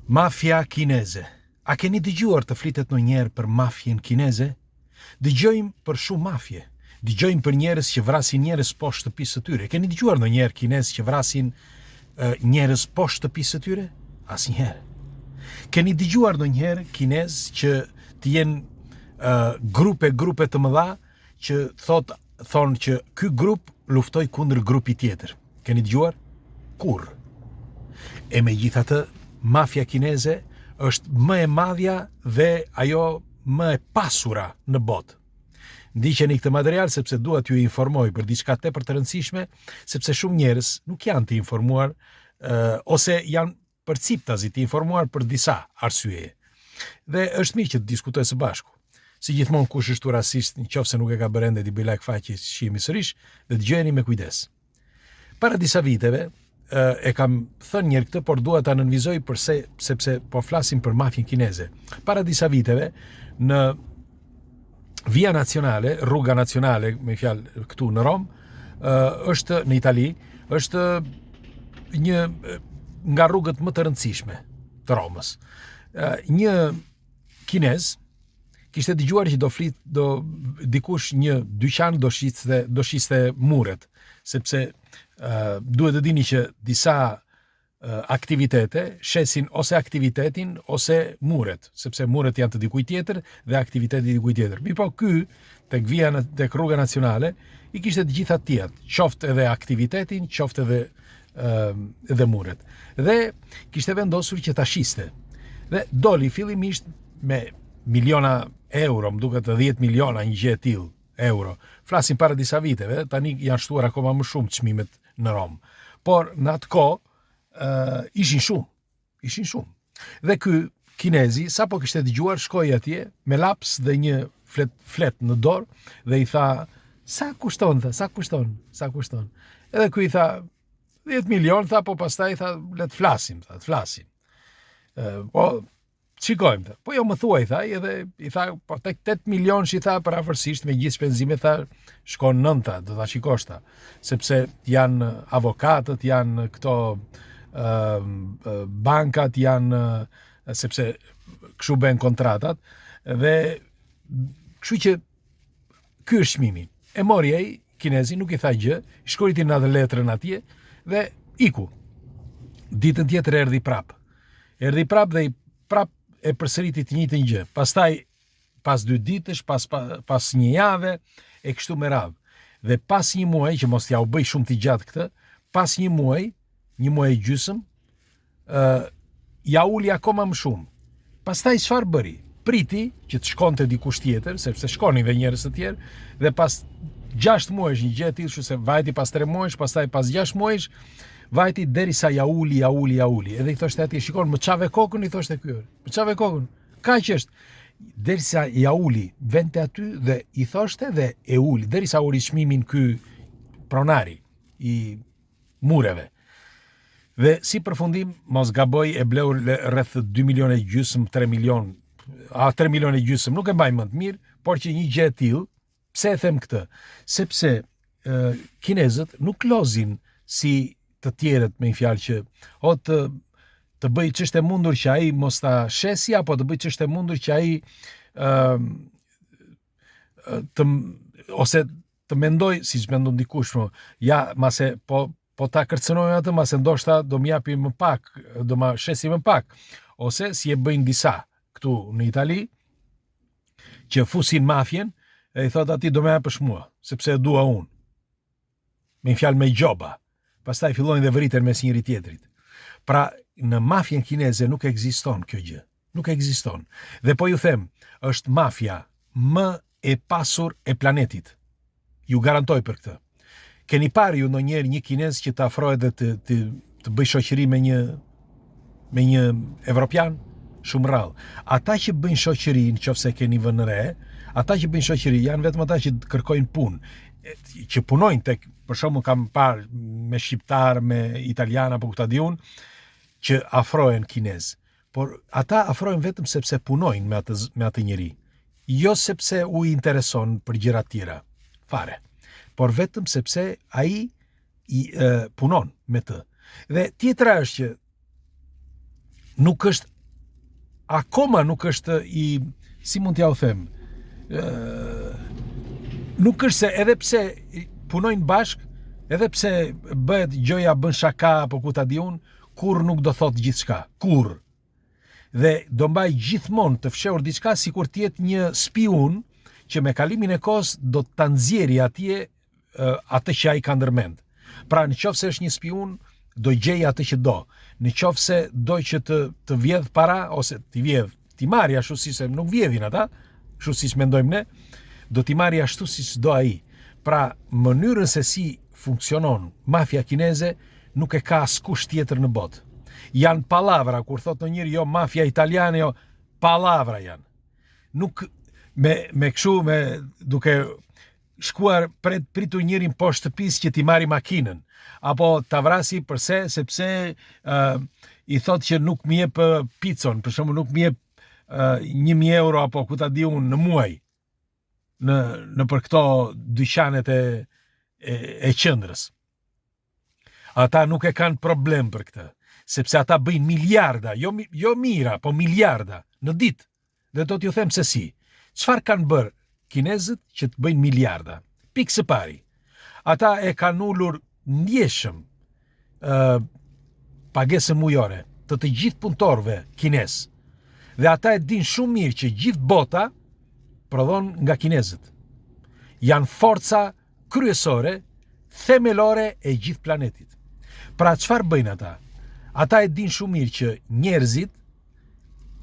Mafia kineze. A keni dëgjuar të flitet ndonjëherë për mafjen kineze? Dëgjojmë për shumë mafje. Dëgjojmë për njerëz që vrasin njerëz poshtë shtëpisë së tyre. Keni dëgjuar ndonjëherë kinez që vrasin njerëz poshtë shtëpisë së tyre? Asnjëherë. Keni dëgjuar ndonjëherë kinez që të jenë grupe të mëdha që thonë që ky grup luftoi kundër grupi tjetër? Keni dëgjuar? Kurrë. E megjithatë, mafia kineze është më e madhja dhe ajo më e pasura në botë. Ndiqeni këtë material sepse dua t'ju informoj për diçka tepër të rëndësishme, sepse shumë njerëz nuk janë të informuar ose janë përciptazi të informuar për disa arsye. Dhe është mirë që të diskutojë së bashku. Si gjithmonë, kush është rasist, nëse nuk e ka bërë ende, t'i bëj like faqes shihemi sërish dhe dëgjojeni me kujdes. Para disa viteve e kam thënë njërë këtë, por dua ta nënvizoj sepse po flasim për mafjen kineze. Para disa viteve në Via Nazionale, rruga nacionale, me fjalë këtu në Rom, është në Itali, është një nga rrugët më të rëndësishme të Romës. Një kinez kishte dëgjuar që dikush një dyqan do shiste muret, sepse duhet të dini që disa aktivitete shesin ose aktivitetin ose muret, sepse muret janë të dikujt tjetër dhe aktiviteti dikujt tjetër. Mirpo ky tek rruga nacionale i kishte të gjitha të tjerat, qoftë edhe aktivitetin, qoftë edhe muret. Dhe kishte vendosur që ta shiste. Dhe doli fillimisht me miliona euro, më duket 10 miliona, një gjë e tillë euro. Flasim para disa viteve, tani janë shtuar akoma më shumë çmimet në Rom. Por në atë kohë ishin shumë. Dhe ky kinezi sapo kishte dëgjuar, shkoi atje me laps dhe një flet në dorë dhe i tha: "Sa kushton?" Edhe ky i tha 10 milion, tha, po pastaj tha, "Le të flasim." Po shikojmë, tha. "Po jo më thuaj", tha, edhe i tha, "Po tek 8 milion që i tha paraversisht me gjithë shpenzimet, tha, shkon 9, tha, do ta shikosh, tha, sepse janë avokatët, janë këto bankat, janë sepse kështu bën kontratat, dhe kështu që ky është çmimi." E mori ai kinezi, nuk i tha gjë, shkriti në atë letrën atje dhe iku. Ditën tjetër erdhi prap dhe i prap e përsëriti të njëjtën gjë. Pastaj pas 2 ditësh, pas një jave e kështu me radhë. Dhe pas një muaji, që mos ja u bëj shumë të gjatë këtë, pas një muaj e gjysmë, ja uli akoma më shumë. Pastaj çfarë bëri? Priti që të shkonte dikush tjetër, sepse shkonin dhe njerëz të tjerë, dhe pas 6 muajsh, një gjë e tillë, se vajti pas 3 muajsh, pastaj pas 6 muajsh, vajti derisa ja uli. Edhe i thoshte atij: "Shikon, më çave kokën", i thoshte ky. "Më çave kokën." Kaq është. Derisa ja uli, vente aty dhe i thoshte dhe e uli, derisa uri çmimin ky pronari i mureve. Dhe si përfundim, mos gaboj, e bleu rreth 2 milion e gjysmë, 3 milion, 3 milion e gjysmë, nuk e mbaj më të mirë, por që një gjë e tillë. Pse e them këtë? Sepse kinezët nuk lozin si të tjerët, me një fjalë që të bëj ç'është e mundur që ai mos ta shesi, apo të bëj ç'është e mundur që ai ose të mendoj, siç mendon dikush, ja, mase po ta kërcënojmë atë, mase ndoshta do më japi më pak, do ma shesi më pak. Ose si e bëjnë disa këtu në Itali, që fusin mafjen e i thot ati: "Do më japësh mua, sepse e dua unë." Me një fjalë, me gjoba. Pastaj fillojnë dhe vriten mes njëri tjetrit. Pra, në mafjen kineze nuk ekziston kjo gjë. Nuk ekziston. Dhe po ju them, është mafja më e pasur e planetit. Ju garantoj për këtë. Keni parë ju ndonjëherë një kinez që të afrohet dhe të bëj shoqëri me një evropian? Shumë rrallë. Ata që bëjnë shoqëri, nëse keni vënë re, ata që bëjnë shoqëri janë vetëm ata që kërkojnë punë, që punojnë tek, për shembull, kam parë me shqiptar, me italian apo këta diun, që afrohen kinez. Por ata afrohen vetëm sepse punojnë me atë njeri. Jo sepse u intereson për gjëra të tjera. Fare. Por vetëm sepse ai punon me të. Dhe tjetra është që nuk është akoma nuk është si mund t'ja u them, nuk është se edhe pse punojnë bashk, edhe pse bëhet gjoja bën shaka apo ku ta di unë, kur nuk do thot gjithçka, kur. Dhe do mbaj gjithmonë të fshehur diçka sikur të jetë një spiun që me kalimin e kohës do ta nxjerrë atje atë që ai ka ndërmend. Pra nëse është një spiun, do gjej atë që do. Nëse do që të vjedh para ose t'i vjedh, t'i marrë ashtu siç nuk vjedhin ata, ashtu siç mendojmë ne, do t'i marrë ashtu siç do ai. Pra mënyrën se si funksionon mafia kineze nuk e ka askush tjetër në botë. Janë palavra, kur thot në njëri jo mafia italiane, jo palavra janë. Nuk me kështu, duke shkuar pritur njërin poshtë shtëpisë që t'i marri makinën, apo ta vrasi sepse i thot që nuk më jep picon, për shembull nuk më jep 1.000 euro apo ku ta di unë në muaj në për këto dyqanet e qendrës. Ata nuk e kanë problem për këtë, sepse ata bëjnë miliarda, jo mira, po miliarda në ditë. Dhe do t'ju them se si. Çfarë kanë bërë kinezët që të bëjnë miliarda? Pikë së pari. Ata e kanë ulur ndjeshëm pagesën mujore të gjithë punëtorëve kinez. Dhe ata e dinë shumë mirë që gjithë bota prodhon nga kinezët. Janë forca kryesore, themelore e gjithë planetit. Pra çfarë bëjnë ata? Ata e dinë shumë mirë që njerëzit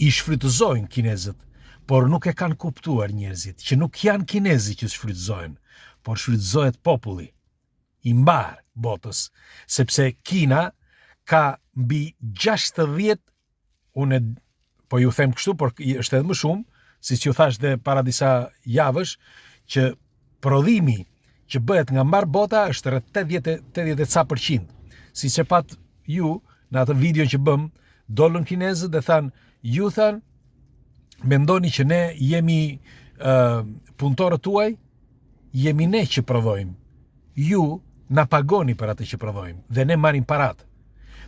i shfrytëzojnë kinezët, por nuk e kanë kuptuar njerëzit që nuk janë kinezi që shfrytëzojnë, por shfrytëzohet populli i mbar botës, sepse Kina ka mbi 60, unë po ju them kështu, por është edhe më shumë, siç ju thash dhe para disa javësh, që prodhimi që bëhet nga mbar bota është rreth 80%. Siç e pat ju në atë video që bëm, dolën kinezët dhe thanë, ju thanë, mendoni që ne jemi punëtorët tuaj, jemi ne që prodhojmë. Ju na pagoni për atë që prodhojmë dhe ne marrim paratë.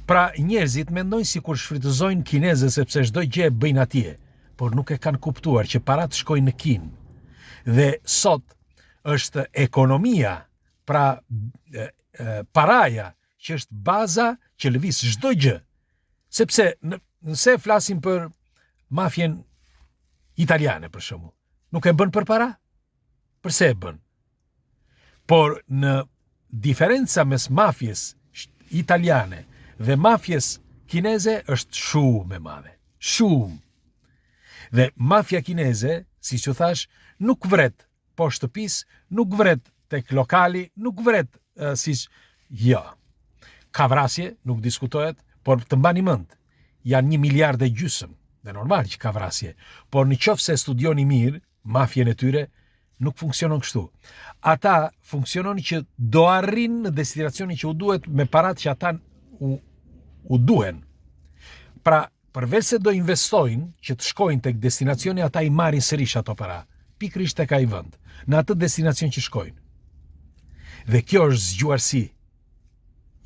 Pra njerëzit mendojnë sikur shfrytëzojnë kinezët sepse çdo gjë e bëjnë atje, por nuk e kanë kuptuar që paratë shkojnë në Kinë. Dhe sot është ekonomia, pra paraja, që është baza që lëviz çdo gjë. Sepse nëse flasim për mafjen italiane për shembull, nuk e bën për para? Përse e bën? Por në diferenca mes mafjes italiane dhe mafjes kineze është shumë e madhe. Shumë. Dhe mafja kineze, si që thash, nuk vret po shtëpis, nuk vret tek lokali, nuk vret jo. Ka vrasje, nuk diskutohet, por të mbani mend, janë 1 miliard e gjysmë, dhe normal që ka vrasje, por në qoftë se studioni mirë, mafjen e tyre, nuk funksionon kështu. Ata funksionon që do arrin në destinacionin që u duhet me parat që ata u duhen. Pra, përveç se do investojnë që të shkojnë tek destinacioni, ata i marrin sërish ato para, pikërisht tek ai vend, në atë destinacion që shkojnë. Dhe kjo është zgjuarsi.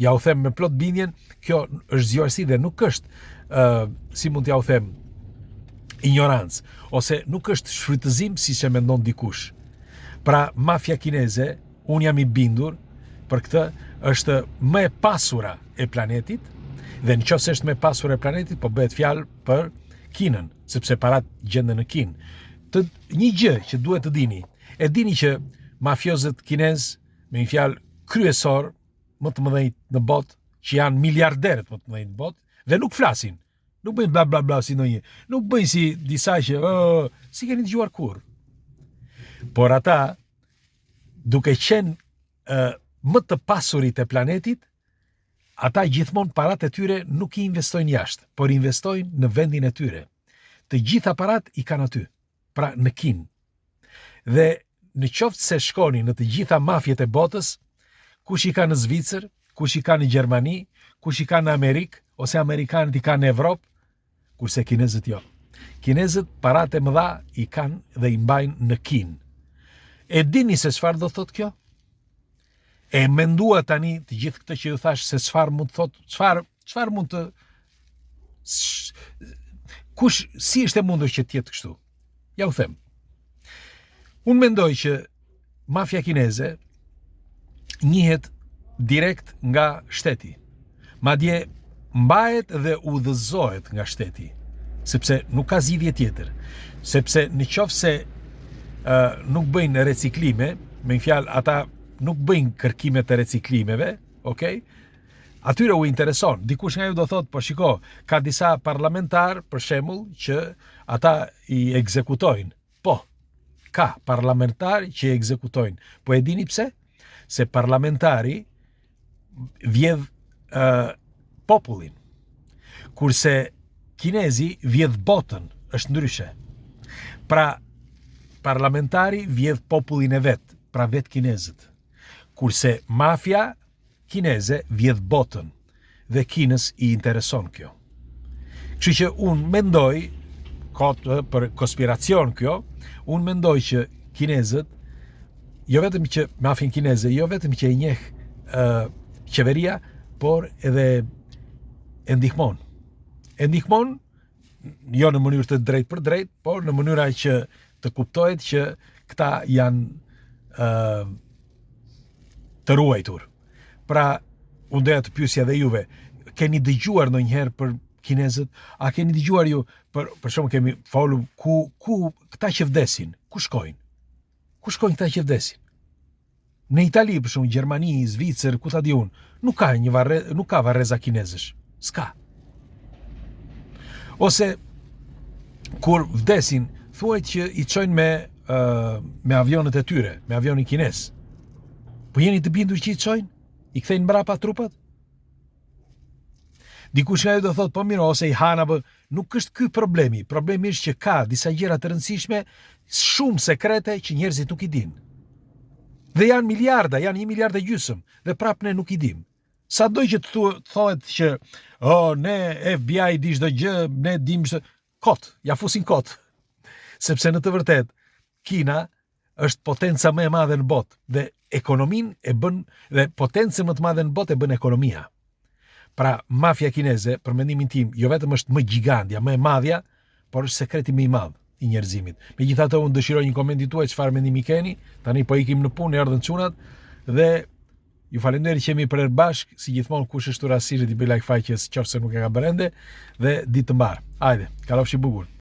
Ja u them me plot bindjen, kjo është zgjuarsi dhe nuk është, si mund t'ja u them, ignorancë, ose nuk është shfrytëzim si që mendon dikush. Pra, mafja kineze, unë jam i bindur, për këtë është më e pasura e planetit, dhe në qoftë se është më e pasura e planetit, po bëhet fjalë për Kinën, sepse parat gjenden në Kinë. Një gjë që duhet të dini, e dini që mafiozët kinez, me një fjalë kryesor, më të mëdhenj në botë, që janë miliarderët më të mëdhenj në botë, dhe nuk flasin, nuk bëjnë bla bla bla si ndonjë, nuk bëjnë si disa që si keni dëgjuar kur. Por ata, duke qenë më të pasurit e planetit, ata gjithmonë parat e tyre nuk i investojnë jashtë, por investojnë në vendin e tyre. Të gjitha parat i kanë aty, pra në Kinë. Dhe në qoftë se shkoni në të gjitha mafjet e botës, kush i ka në Zvicër, kush i ka në Gjermani, kush i ka në Amerikë, ose Amerikanët i ka në Evropë, kurse kinezët jo. Kinezët parat e mëdha i kanë dhe i mbajnë në Kinë. E dini se çfarë do thot kjo? E mendua tani të gjithë këtë që ju thash se çfarë mund të thot, çfarë mund të si është e mundur që tjetë kështu? Ja u them. Unë mendoj që mafia kineze njihet direkt nga shteti. Madje mbahet dhe udhëzohet nga shteti, sepse nuk ka zgjidhje tjetër. Sepse në qoftë se nuk bëjnë reciklime, me një fjalë ata nuk bëjnë kërkime të reciklimeve, okay? Atyre u intereson. Dikush nga ju do thot, po shiko, ka disa parlamentar, për shembull, që ata i ekzekutojnë. Po, ka parlamentar që i ekzekutojnë. Po e dini pse? Se parlamentari vjedh popullin. Kurse kinezi vjedh botën, është ndryshe. Pra, parlamentari vjedh popullin e vet, pra vet kinezët. Kurse mafia kineze vjedh botën dhe Kinës i intereson kjo. Kështu që unë mendoj, për konspiracion kjo, unë mendoj që kinezët, jo vetëm që mafin kineze, jo vetëm që e njeh qeveria, por edhe e ndihmon. E ndihmon, jo në mënyrë të drejt për drejt, por në mënyra që të kuptohet që këta janë të ruajtur. Pra, unë doja të pyesja dhe juve, keni dëgjuar ndonjëherë për kinezët? A keni dëgjuar ju, për shumë kemi folur, ku këta që vdesin, ku shkojnë? Ku shkojnë këta që vdesin? Në Itali, për shumë, Gjermani, Zvicër, ku ta di unë, nuk ka varreza kinezësh. S'ka. Ose, kur vdesin, thuajt që i çojnë me avionet e tyre, me avionin kinez. Po jeni të bindur që i çojnë? I kthejnë mbrapa trupat? Dikush nga ju do thot, po miro, ose i hana, nuk është ky problemi. Problemi është që ka disa gjëra të rëndësishme, shumë sekrete që njerëzit nuk i din. Dhe janë miliarda, janë 1,5 miliard, dhe prap ne nuk i dim. Sa doj që të thohet që ne FBI di çdo gjë, ne dim çdo kot, ja fusin kot. Sepse në të vërtet, Kina është potenca më e madhe në botë dhe ekonominë e bën, dhe potencën më të madhe në botë e bën ekonomia. Pra, mafia kineze, për mendimin tim, jo vetëm është më gjigandja, më e madhja, por është sekreti më i madh i njerëzimit. Megjithatë, unë dëshiroj një koment tuaj çfarë mendimi keni. Tani po ikim në punë, erdhën çunat dhe ju falenderoj që jemi për bashk, si gjithmonë kush është rastësisht i bëj like faqes, qofse nuk e ka bërë ende, dhe ditë të mbar. Hajde, kalofshi bukur.